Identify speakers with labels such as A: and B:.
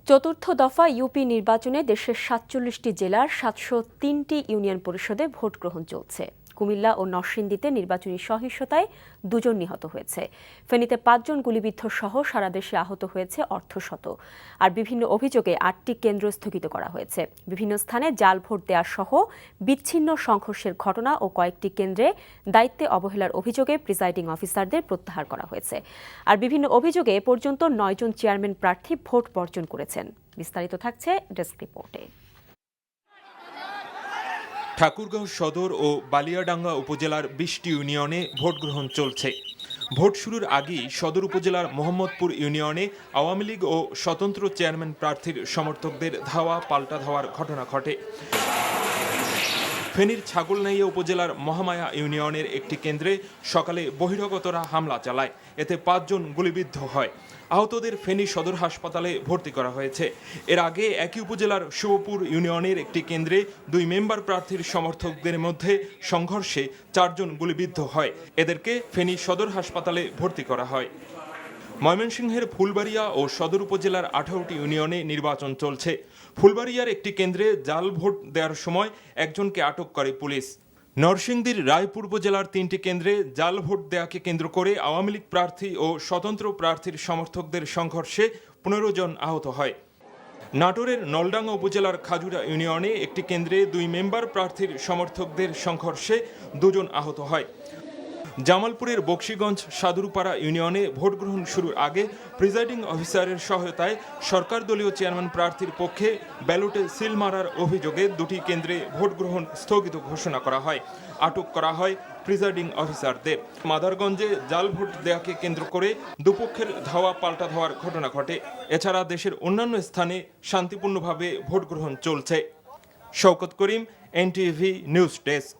A: চতুর্থ দফা ইউপি নির্বাচনে দেশের ৪৭টি জেলার ৭০৩টি ইউনিয়ন পরিষদে ভোট গ্রহণ চলছে। কুমিল্লা ও নরসিংদীতে নির্বাচনী সহিংসতায় ২ জন নিহত হয়েছে। ফেনীতে ৫ জন গুলিবিদ্ধ সহ সারা দেশে আহত হয়েছে অর্ধশত। আর বিভিন্ন অভিযোগে ৮টি কেন্দ্র স্থগিত করা হয়েছে। বিভিন্ন স্থানে জাল ভোট দেওয়া সহ বিচ্ছিন্ন সংঘর্ষের ঘটনা ও কয়েকটি কেন্দ্রে দায়িত্বে অবহেলার অভিযোগে প্রিসাইডিং অফিসারদের প্রত্যাহার করা হয়েছে। আর বিভিন্ন অভিযোগে এ পর্যন্ত ৯ জন চেয়ারম্যান প্রার্থী ভোট বর্জন করেছেন। বিস্তারিত থাকছে ডেস্ক রিপোর্টে।
B: ঠাকুরগাঁও সদর ও বালিয়াডাঙ্গা উপজেলার ২০টি ইউনিয়নে ভোট গ্রহণ চলছে। ভোট শুরুর আগেই সদর উপজেলার মোহাম্মদপুর ইউনিয়নে আওয়ামী লীগ ও স্বতন্ত্র চেয়ারম্যান প্রার্থীর সমর্থকদের ধাওয়া পাল্টা ধাওয়ার ঘটনা ঘটে। ফেনীর ছাগলনাইয়া উপজেলার মহামায়া ইউনিয়নের একটি কেন্দ্রে সকালে বহিরাগতরা হামলা চালায়। এতে ৫ জন গুলিবিদ্ধ হয়। আহতদের ফেনী সদর হাসপাতালে ভর্তি করা হয়েছে। এর আগে একই উপজেলার শিবপুর ইউনিয়নের একটি কেন্দ্রে ২ মেম্বার প্রার্থীর সমর্থকদের মধ্যে সংঘর্ষে ৪ জন গুলিবিদ্ধ হয়। এদেরকে ফেনী সদর হাসপাতালে ভর্তি করা হয়। ময়মনসিংহের ফুলবাড়িয়া ও সদর উপজেলার ১৮টি ইউনিয়নে নির্বাচন চলছে। ফুলবাড়িয়ার একটি কেন্দ্রে জাল ভোট দেওয়ার সময় একজনকে আটক করে পুলিশ। নরসিংদীর রায়পুর উপজেলার ৩টি কেন্দ্রে জাল ভোট দেওয়াকে কেন্দ্র করে আওয়ামী লীগ প্রার্থী ও স্বতন্ত্র প্রার্থীর সমর্থকদের সংঘর্ষে ১৫ জন আহত হয়। নাটোরের নলডাঙ্গা উপজেলার খাজুরা ইউনিয়নে একটি কেন্দ্রে ২ মেম্বার প্রার্থীর সমর্থকদের সংঘর্ষে ২ জন আহত হয়। জামালপুরের বকশীগঞ্জ সাদুরপাড়া ইউনিয়নে ভোট গ্রহণ শুরুর আগে প্রিসাইডিং অফিসারের সহায়তায় সরকার দলীয় চেয়ারম্যান প্রার্থীর পক্ষে ব্যালটে সিল মারার অভিযোগে ২টি কেন্দ্রে ভোট গ্রহণ স্থগিত ঘোষণা করা হয়। আটক করা হয় প্রিসাইডিং অফিসারদের। মাদারগঞ্জে জাল ভোট দেওয়াকে কেন্দ্র করে দুপক্ষের ধাওয়া পাল্টা ধাওয়ার ঘটনা ঘটে। এছাড়া দেশের অন্যান্য স্থানে শান্তিপূর্ণভাবে ভোট গ্রহণ চলছে। শওকত করিম, NTV নিউজ ডেস্ক।